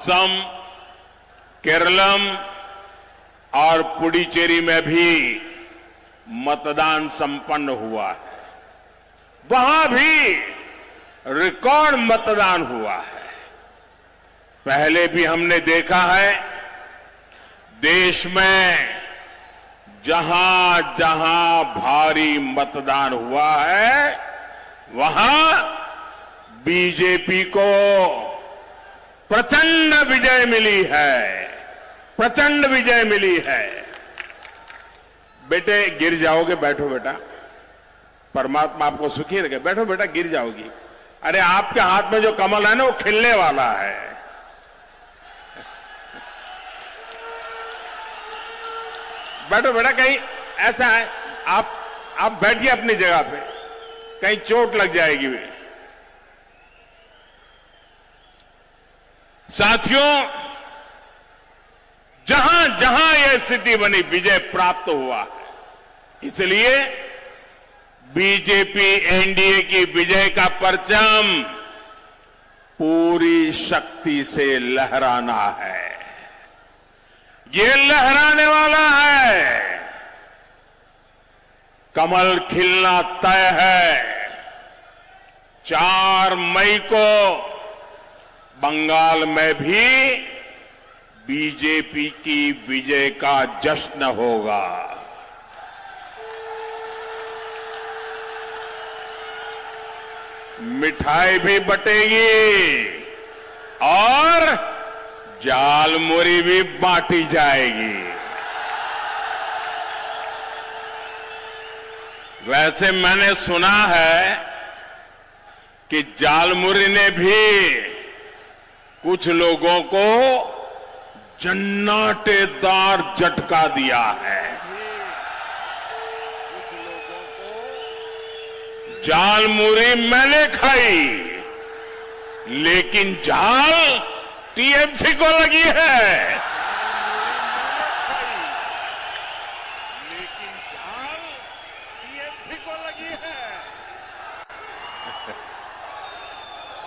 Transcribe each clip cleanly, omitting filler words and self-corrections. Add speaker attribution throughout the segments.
Speaker 1: असम, केरलम और पुडुचेरी में भी मतदान संपन्न हुआ है। वहां भी रिकॉर्ड मतदान हुआ है। पहले भी हमने देखा है देश में जहां जहां भारी मतदान हुआ है वहां बीजेपी को प्रचंड विजय मिली है, प्रचंड विजय मिली है। बेटे गिर जाओगे, बैठो बेटा, परमात्मा आपको सुखी रखे। बैठो बेटा, गिर जाओगी। अरे आपके हाथ में जो कमल है ना वो खिलने वाला है। बैठो बेटा, कहीं ऐसा है आप बैठिए अपनी जगह पे, कहीं चोट लग जाएगी। साथियों, जहां जहां यह स्थिति बनी विजय प्राप्त हुआ है। इसलिए बीजेपी एनडीए की विजय का परचम पूरी शक्ति से लहराना है। ये लहराने वाला है। कमल खिलना तय है। 4 मई को बंगाल में भी बीजेपी की विजय का जश्न होगा। मिठाई भी बटेगी और जालमुरी भी बांटी जाएगी। वैसे मैंने सुना है कि जालमुरी ने भी कुछ लोगों को जन्नाटेदार झटका दिया है। जालमुरी मैंने खाई, लेकिन जाल टीएमसी को लगी है। लेकिन जाल टीएमसी को लगी है।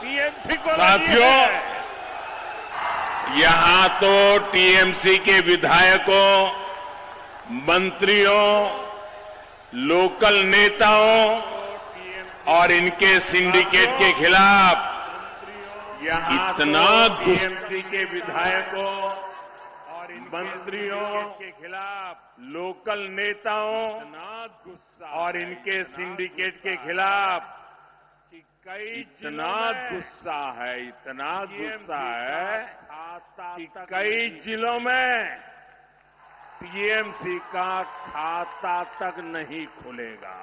Speaker 1: टीएमसी को साथियों, यहां तो टीएमसी के विधायकों, मंत्रियों, लोकल नेताओं और इनके सिंडिकेट के खिलाफ इतना टीएमसी के विधायकों और मंत्रियों के खिलाफ, लोकल नेताओं और इनके सिंडिकेट के खिलाफ इतना गुस्सा है, इतना गुस्सा है कि कई जिलों में टीएमसी का खाता तक नहीं खुलेगा।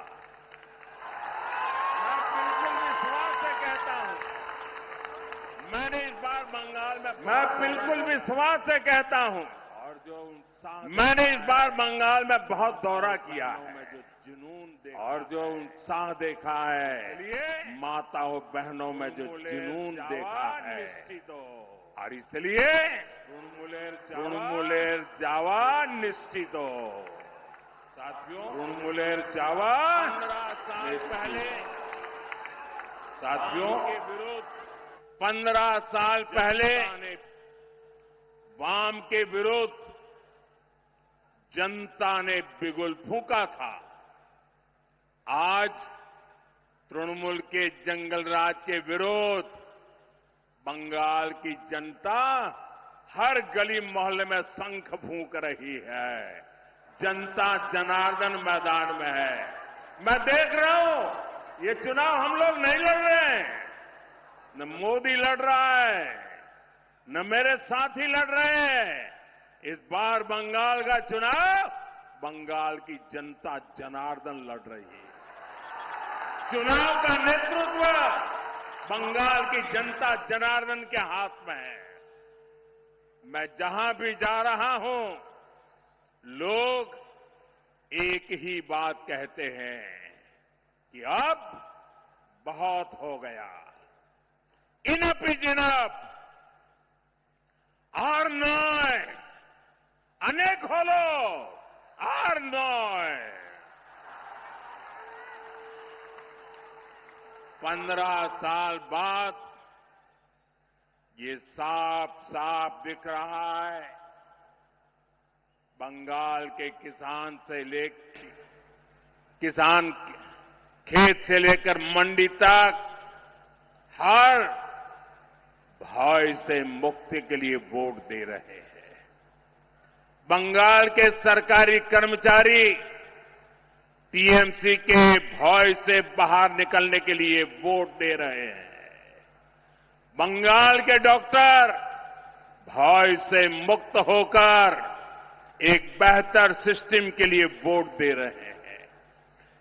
Speaker 1: मैंने इस बार बंगाल में, मैं बिल्कुल विश्वास से कहता हूं, मैंने इस बार बंगाल में बहुत दौरा किया है और जो उत्साह देखा है, माताओं बहनों में जो जुनून देखा है, और इसलिए तृणमूलेर जावा निश्चित हो। साथियों, तृणमूलेर जावा पहले, साथियों 15 साल पहले वाम के विरुद्ध जनता ने बिगुल फूंका था। आज तृणमूल के जंगल राज के विरुद्ध बंगाल की जनता हर गली मोहल्ले में शंख फूंक रही है। जनता जनार्दन मैदान में है। मैं देख रहा हूं ये चुनाव हम लोग नहीं लड़ रहे हैं, न मोदी लड़ रहा है, न मेरे साथी लड़ रहे हैं। इस बार बंगाल का चुनाव बंगाल की जनता जनार्दन लड़ रही है। चुनाव का नेतृत्व बंगाल की जनता जनार्दन के हाथ में है। मैं जहां भी जा रहा हूं, लोग एक ही बात कहते हैं कि अब बहुत हो गया, इनफ इज इनफ, और नॉय अनेक खोलो, और नॉय। 15 साल बाद ये साफ साफ दिख रहा है। बंगाल के किसान खेत से लेकर मंडी तक हर भय से मुक्ति के लिए वोट दे रहे हैं। बंगाल के सरकारी कर्मचारी टीएमसी के भय से बाहर निकलने के लिए वोट दे रहे हैं। बंगाल के डॉक्टर भय से मुक्त होकर एक बेहतर सिस्टम के लिए वोट दे रहे हैं।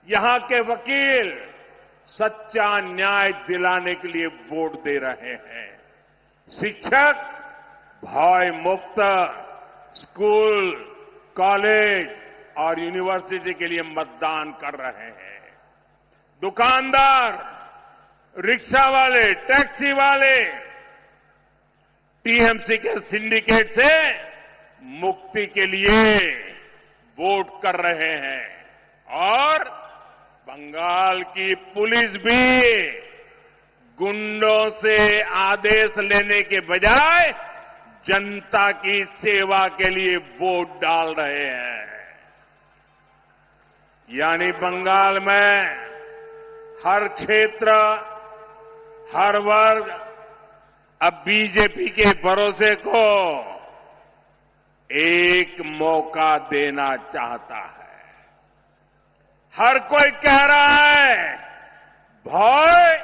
Speaker 1: यहां के वकील सच्चा न्याय दिलाने के लिए वोट दे रहे हैं। शिक्षक भय मुक्त स्कूल, कॉलेज और यूनिवर्सिटी के लिए मतदान कर रहे हैं। दुकानदार, रिक्शा वाले, टैक्सी वाले टीएमसी के सिंडिकेट से मुक्ति के लिए वोट कर रहे हैं। और बंगाल की पुलिस भी गुंडों से आदेश लेने के बजाय जनता की सेवा के लिए वोट डाल रहे हैं। यानी बंगाल में हर क्षेत्र, हर वर्ग अब बीजेपी के भरोसे को एक मौका देना चाहता है। हर कोई कह रहा है भय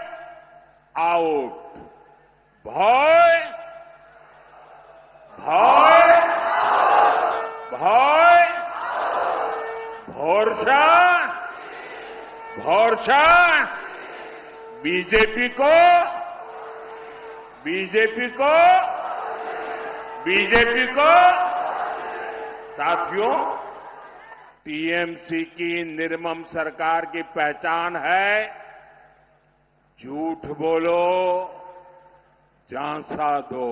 Speaker 1: आउट, भय भय भय भरोसा भरोसा बीजेपी को बीजेपी को बीजेपी को साथियों, टीएमसी की निर्मम सरकार की पहचान है झूठ बोलो, झांसा दो।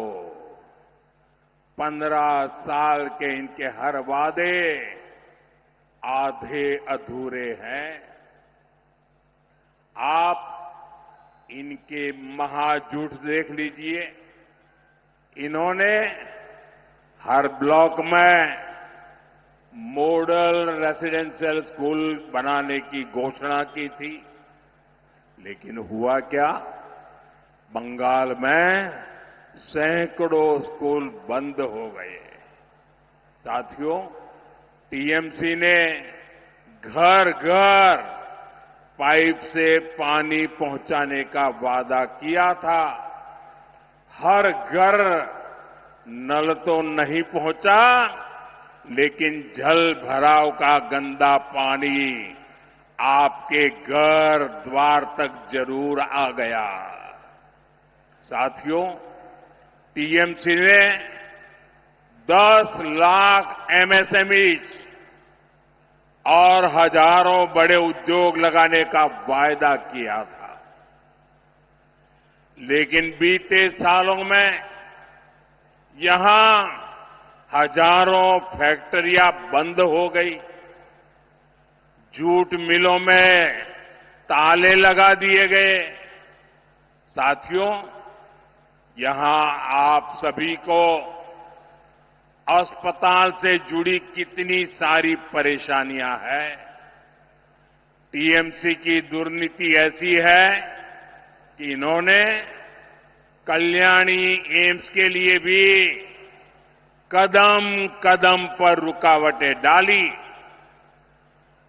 Speaker 1: 15 साल के इनके हर वादे आधे अधूरे हैं। आप इनके महाझूठ देख लीजिए। इन्होंने हर ब्लॉक में मॉडल रेसिडेंशियल स्कूल बनाने की घोषणा की थी, लेकिन हुआ क्या? बंगाल में सैकड़ों स्कूल बंद हो गए। साथियों, टीएमसी ने घर घर पाइप से पानी पहुंचाने का वादा किया था। हर घर नल तो नहीं पहुंचा, लेकिन जल भराव का गंदा पानी आपके घर द्वार तक जरूर आ गया। साथियों, टीएमसी ने 10 लाख एमएसएमईज और हजारों बड़े उद्योग लगाने का वायदा किया था, लेकिन बीते सालों में यहां हजारों फैक्ट्रियां बंद हो गई। जूट मिलों में ताले लगा दिए गए। साथियों, यहां आप सभी को अस्पताल से जुड़ी कितनी सारी परेशानियां हैं। टीएमसी की दुर्नीति ऐसी है कि इन्होंने कल्याणी एम्स के लिए भी कदम कदम पर रुकावटें डाली,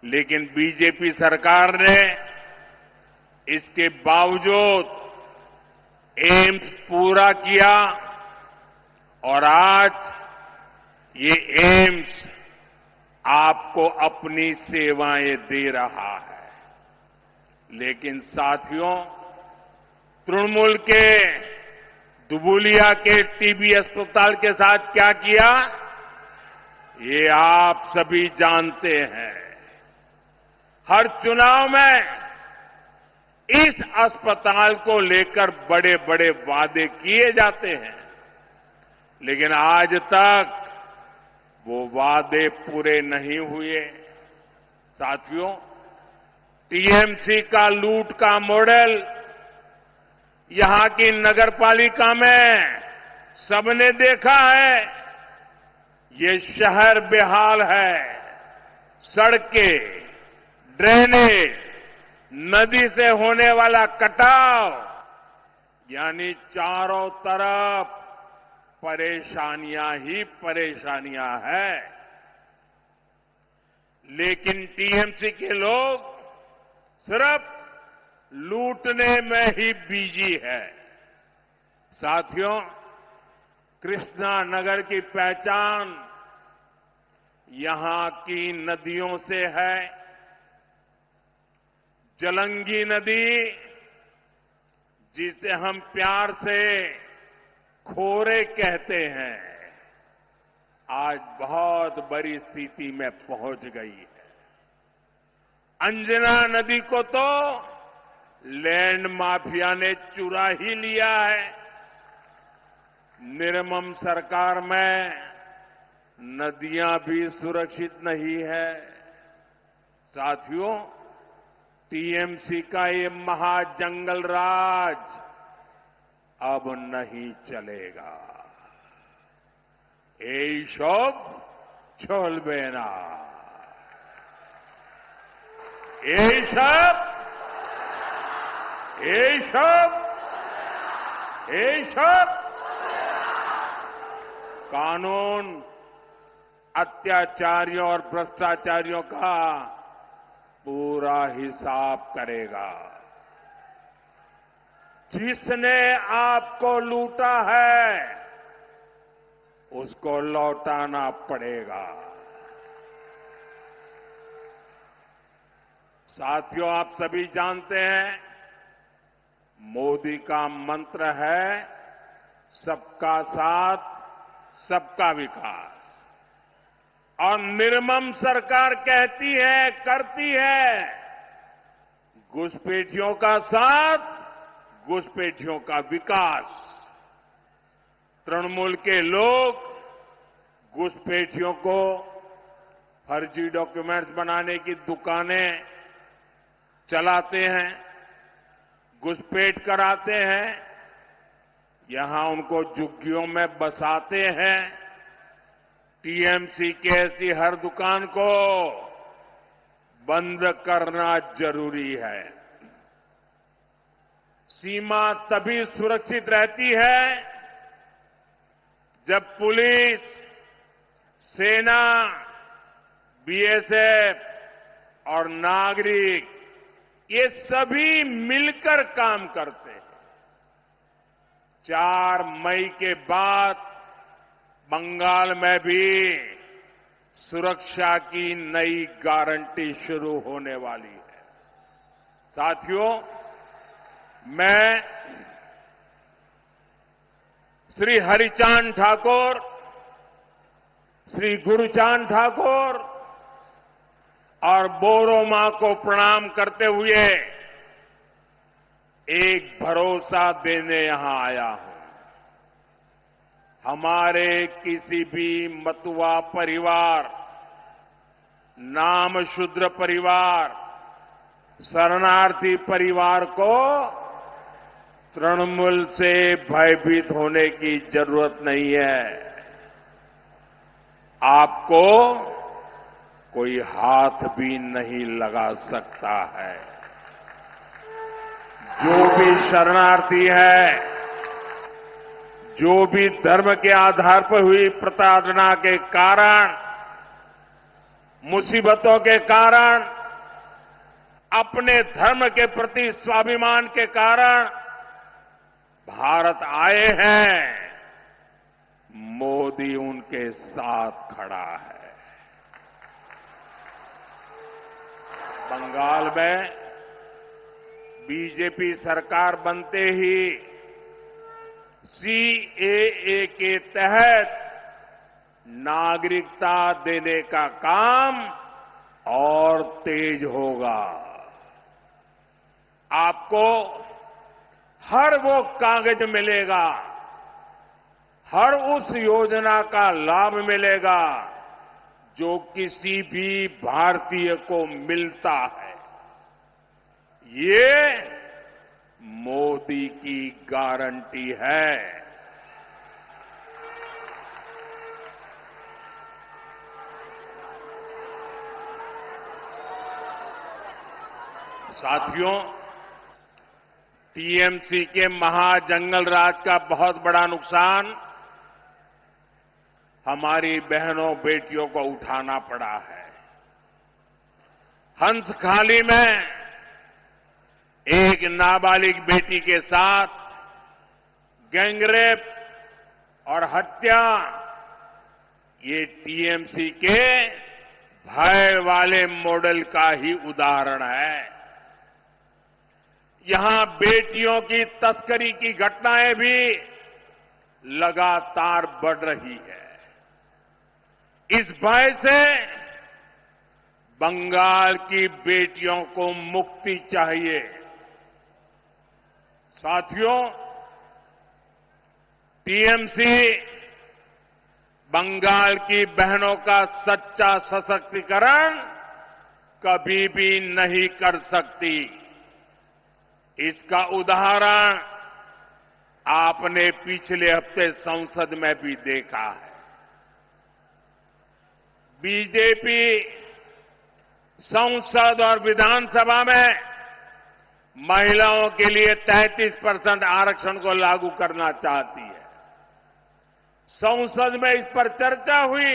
Speaker 1: लेकिन बीजेपी सरकार ने इसके बावजूद एम्स पूरा किया और आज ये एम्स आपको अपनी सेवाएं दे रहा है। लेकिन साथियों, तृणमूल के दुबुलिया के टीबी अस्पताल के साथ क्या किया, ये आप सभी जानते हैं। हर चुनाव में इस अस्पताल को लेकर बड़े बड़े वादे किए जाते हैं, लेकिन आज तक वो वादे पूरे नहीं हुए। साथियों, टीएमसी का लूट का मॉडल यहां की नगरपालिका में सबने देखा है, ये शहर बेहाल है। सड़कें, ड्रेनेज, नदी से होने वाला कटाव, यानी चारों तरफ परेशानियां ही परेशानियां हैं। लेकिन टीएमसी के लोग सिर्फ लूटने में ही बिजी है। साथियों, कृष्णा नगर की पहचान यहां की नदियों से है। जलंगी नदी, जिसे हम प्यार से खोरे कहते हैं, आज बहुत बड़ी स्थिति में पहुंच गई है। अंजना नदी को तो लैंड माफिया ने चुरा ही लिया है। निर्मम सरकार में नदियां भी सुरक्षित नहीं है। साथियों, टीएमसी का ये महाजंगल राज अब नहीं चलेगा। এইসব চলবে না। এইসব कानून अत्याचारियों और भ्रष्टाचारियों का पूरा हिसाब करेगा। जिसने आपको लूटा है, उसको लौटाना पड़ेगा। साथियों, आप सभी जानते हैं, मोदी का मंत्र है सबका साथ, सबका विकास। और निर्मम सरकार कहती है, करती है, घुसपैठियों का साथ, घुसपैठियों का विकास। तृणमूल के लोग घुसपैठियों को फर्जी डॉक्यूमेंट्स बनाने की दुकानें चलाते हैं, घुसपैठ कराते हैं, यहां उनको झुग्गियों में बसाते हैं। टीएमसी की ऐसी हर दुकान को बंद करना जरूरी है। सीमा तभी सुरक्षित रहती है जब पुलिस, सेना, बीएसएफ और नागरिक ये सभी मिलकर काम करते हैं। 4 मई के बाद बंगाल में भी सुरक्षा की नई गारंटी शुरू होने वाली है। साथियों, मैं श्री हरिचांद ठाकुर, श्री गुरुचांद ठाकुर और बोरो मां को प्रणाम करते हुए एक भरोसा देने यहां आया हूं। हमारे किसी भी मतुआ परिवार, नामशूद्र परिवार, शरणार्थी परिवार को तृणमूल से भयभीत होने की जरूरत नहीं है। आपको कोई हाथ भी नहीं लगा सकता है। जो भी शरणार्थी है, जो भी धर्म के आधार पर हुई प्रताड़ना के कारण, मुसीबतों के कारण, अपने धर्म के प्रति स्वाभिमान के कारण भारत आए हैं, मोदी उनके साथ खड़ा है। बंगाल में बीजेपी सरकार बनते ही सीएए के तहत नागरिकता देने का काम और तेज होगा। आपको हर वो कागज मिलेगा, हर उस योजना का लाभ मिलेगा जो किसी भी भारतीय को मिलता है। ये मोदी की गारंटी है। साथियों, टीएमसी के महाजंगल राज का बहुत बड़ा नुकसान हमारी बहनों बेटियों को उठाना पड़ा है। हंसखाली में एक नाबालिग बेटी के साथ गैंगरेप और हत्या, ये टीएमसी के भय वाले मॉडल का ही उदाहरण है। यहां बेटियों की तस्करी की घटनाएं भी लगातार बढ़ रही है। इस भय से बंगाल की बेटियों को मुक्ति चाहिए। साथियों, टीएमसी बंगाल की बहनों का सच्चा सशक्तिकरण कभी भी नहीं कर सकती। इसका उदाहरण आपने पिछले हफ्ते संसद में भी देखा है। बीजेपी संसद और विधानसभा में महिलाओं के लिए 33% आरक्षण को लागू करना चाहती है। संसद में इस पर चर्चा हुई,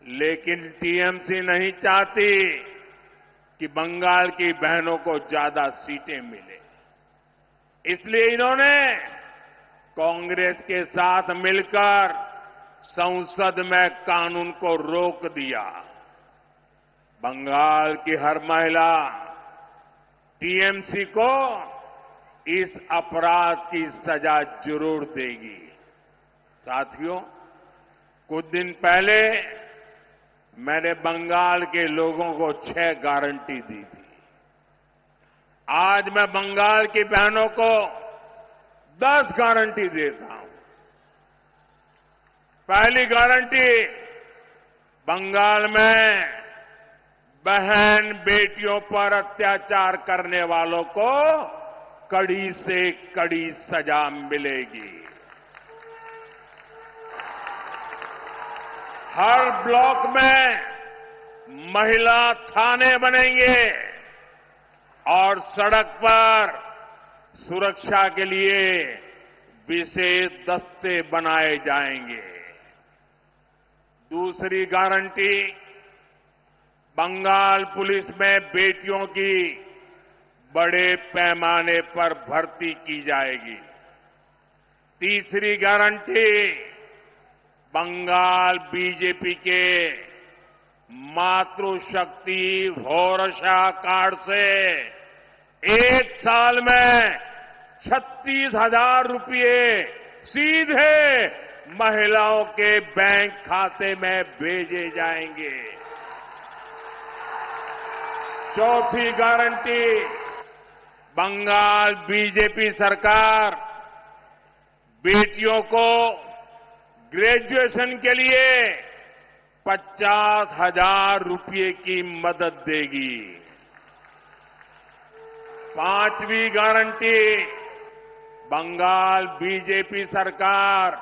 Speaker 1: लेकिन टीएमसी नहीं चाहती कि बंगाल की बहनों को ज्यादा सीटें मिले। इसलिए इन्होंने कांग्रेस के साथ मिलकर संसद में कानून को रोक दिया। बंगाल की हर महिला टीएमसी को इस अपराध की सजा जरूर देगी। साथियों, कुछ दिन पहले मैंने बंगाल के लोगों को 6 गारंटी दी थी। आज मैं बंगाल की बहनों को 10 गारंटी देता हूं। पहली गारंटी, बंगाल में बहन बेटियों पर अत्याचार करने वालों को कड़ी से कड़ी सजा मिलेगी। हर ब्लॉक में महिला थाने बनेंगे और सड़क पर सुरक्षा के लिए विशेष दस्ते बनाए जाएंगे। दूसरी गारंटी, बंगाल पुलिस में बेटियों की बड़े पैमाने पर भर्ती की जाएगी। तीसरी गारंटी, बंगाल बीजेपी के मातृशक्ति भरोसा कार्ड से 1 साल में 36,000 रुपये सीधे महिलाओं के बैंक खाते में भेजे जाएंगे। चौथी गारंटी, बंगाल बीजेपी सरकार बेटियों को ग्रेजुएशन के लिए 50,000 रुपये की मदद देगी। पांचवी गारंटी, बंगाल बीजेपी सरकार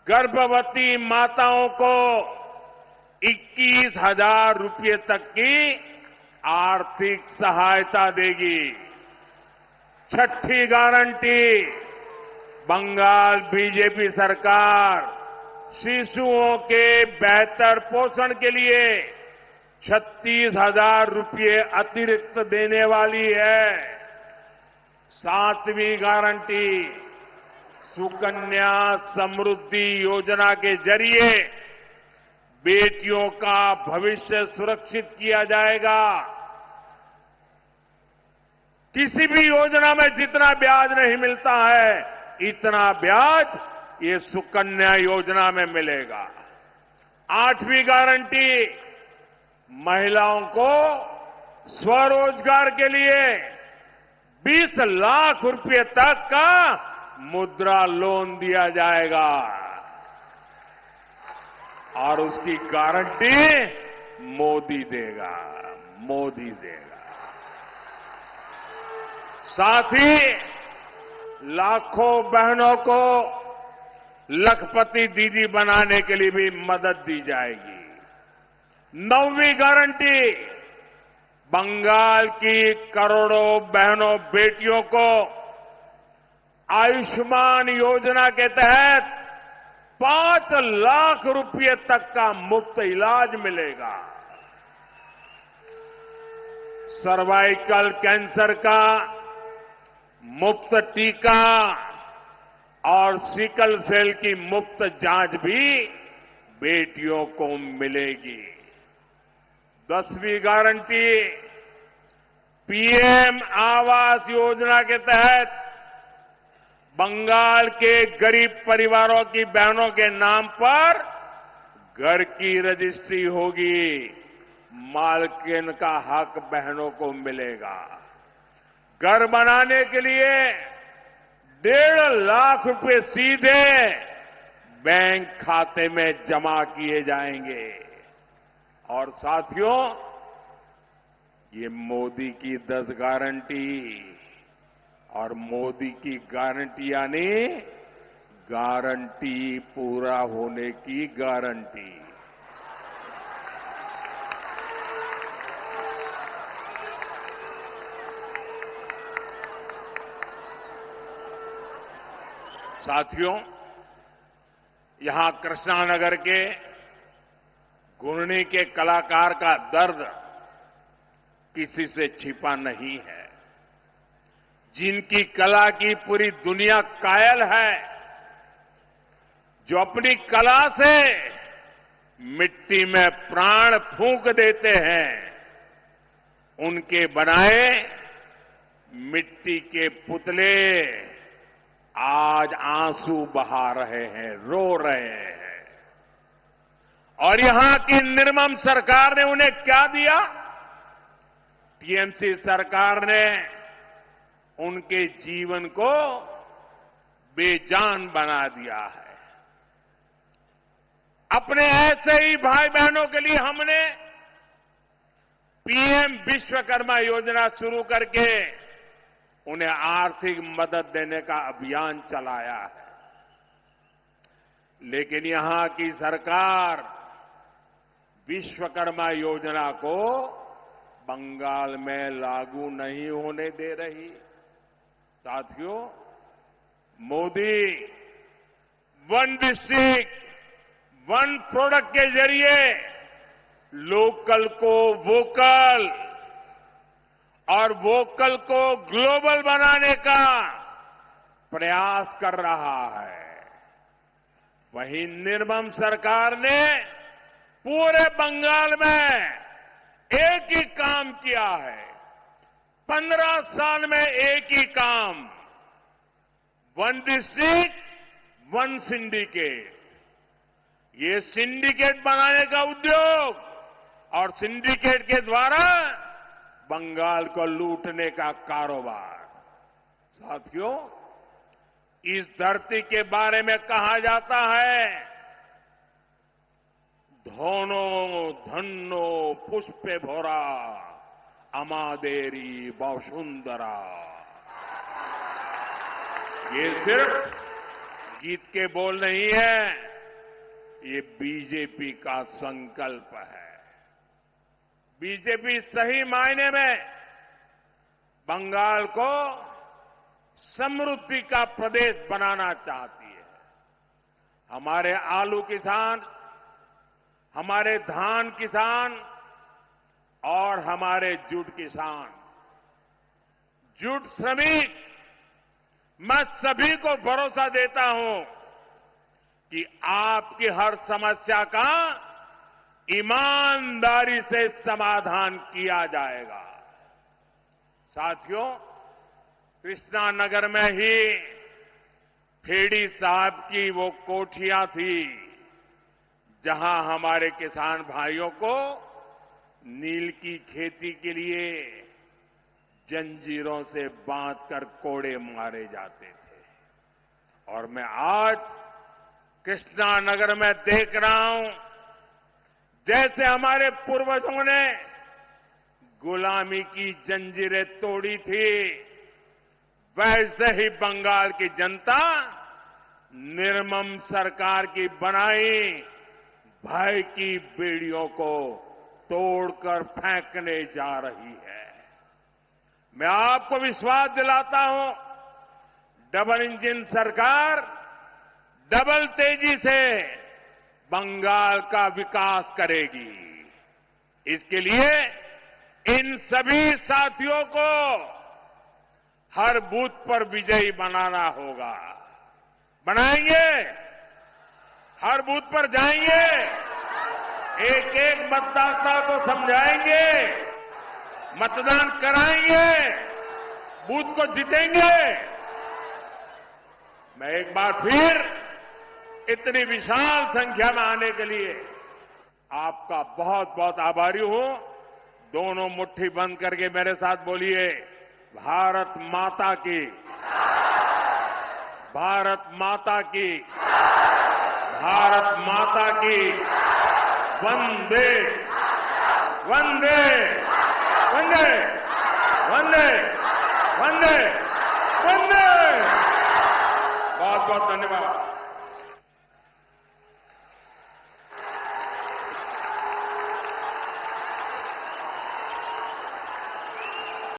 Speaker 1: गर्भवती माताओं को 21,000 रुपये तक की आर्थिक सहायता देगी। छठी गारंटी, बंगाल बीजेपी सरकार शिशुओं के बेहतर पोषण के लिए 36,000 रुपये अतिरिक्त देने वाली है। सातवीं गारंटी, सुकन्या समृद्धि योजना के जरिए बेटियों का भविष्य सुरक्षित किया जाएगा। किसी भी योजना में जितना ब्याज नहीं मिलता है, इतना ब्याज ये सुकन्या योजना में मिलेगा। आठवीं गारंटी, महिलाओं को स्वरोजगार के लिए 20 लाख रुपए तक का मुद्रा लोन दिया जाएगा और उसकी गारंटी मोदी देगा। मोदी देगा। साथ ही लाखों बहनों को लखपति दीदी बनाने के लिए भी मदद दी जाएगी। 9वीं गारंटी, बंगाल की करोड़ों बहनों बेटियों को आयुष्मान योजना के तहत 5 लाख रुपए तक का मुफ्त इलाज मिलेगा। सर्वाइकल कैंसर का मुफ्त टीका और सिकल सेल की मुफ्त जांच भी बेटियों को मिलेगी। 10वीं गारंटी पीएम आवास योजना के तहत बंगाल के गरीब परिवारों की बहनों के नाम पर घर की रजिस्ट्री होगी। मालकिन का हक बहनों को मिलेगा। घर बनाने के लिए 1.5 लाख रुपए सीधे बैंक खाते में जमा किए जाएंगे। और साथियों, ये मोदी की 10 गारंटी और मोदी की गारंटी यानी गारंटी पूरा होने की गारंटी। साथियों, यहां कृष्णानगर के घुर्णी के कलाकार का दर्द किसी से छिपा नहीं है। जिनकी कला की पूरी दुनिया कायल है, जो अपनी कला से मिट्टी में प्राण फूंक देते हैं, उनके बनाए मिट्टी के पुतले आज आंसू बहा रहे हैं, रो रहे हैं। और यहां की निर्मम सरकार ने उन्हें क्या दिया? टीएमसी सरकार ने उनके जीवन को बेजान बना दिया है। अपने ऐसे ही भाई बहनों के लिए हमने पीएम विश्वकर्मा योजना शुरू करके उन्हें आर्थिक मदद देने का अभियान चलाया है। लेकिन यहां की सरकार विश्वकर्मा योजना को बंगाल में लागू नहीं होने दे रही। साथियों, मोदी 1 डिस्ट्रिक्ट 1 प्रोडक्ट के जरिए लोकल को वोकल और वोकल को ग्लोबल बनाने का प्रयास कर रहा है। वहीं निर्मम सरकार ने पूरे बंगाल में एक ही काम किया है। 15 साल में एक ही काम, 1 डिस्ट्रिक्ट 1 सिंडिकेट। ये सिंडिकेट बनाने का उद्योग और सिंडिकेट के द्वारा बंगाल को लूटने का कारोबार। साथियों, इस धरती के बारे में कहा जाता है, धोनो धन्नो पुष्पे भोरा अमादेरी बसुंधरा। ये सिर्फ गीत के बोल नहीं है, ये बीजेपी का संकल्प है। बीजेपी सही मायने में बंगाल को समृद्धि का प्रदेश बनाना चाहती है। हमारे आलू किसान, हमारे धान किसान और हमारे जूट किसान, जूट श्रमिक, मैं सभी को भरोसा देता हूं कि आपकी हर समस्या का ईमानदारी से समाधान किया जाएगा। साथियों, कृष्णानगर में ही फेड़ी साहब की वो कोठियां थी जहां हमारे किसान भाइयों को नील की खेती के लिए जंजीरों से बांधकर कोड़े मारे जाते थे। और मैं आज कृष्णानगर में देख रहा हूं, जैसे हमारे पूर्वजों ने गुलामी की जंजीरें तोड़ी थी, वैसे ही बंगाल की जनता निर्मम सरकार की बनाई भय की बेड़ियों को तोड़कर फेंकने जा रही है। मैं आपको विश्वास दिलाता हूं, डबल इंजन सरकार डबल तेजी से बंगाल का विकास करेगी। इसके लिए इन सभी साथियों को हर बूथ पर विजयी बनाना होगा। बनाएंगे, हर बूथ पर जाएंगे, एक एक मतदाता को समझाएंगे, मतदान कराएंगे, बूथ को जीतेंगे। मैं एक बार फिर इतनी विशाल संख्या में आने के लिए आपका बहुत बहुत आभारी हूं। दोनों मुट्ठी बंद करके मेरे साथ बोलिए, भारत माता की, भारत माता की, भारत माता की, वंदे वंदे वंदे वंदे वंदे वंदे। बहुत बहुत धन्यवाद।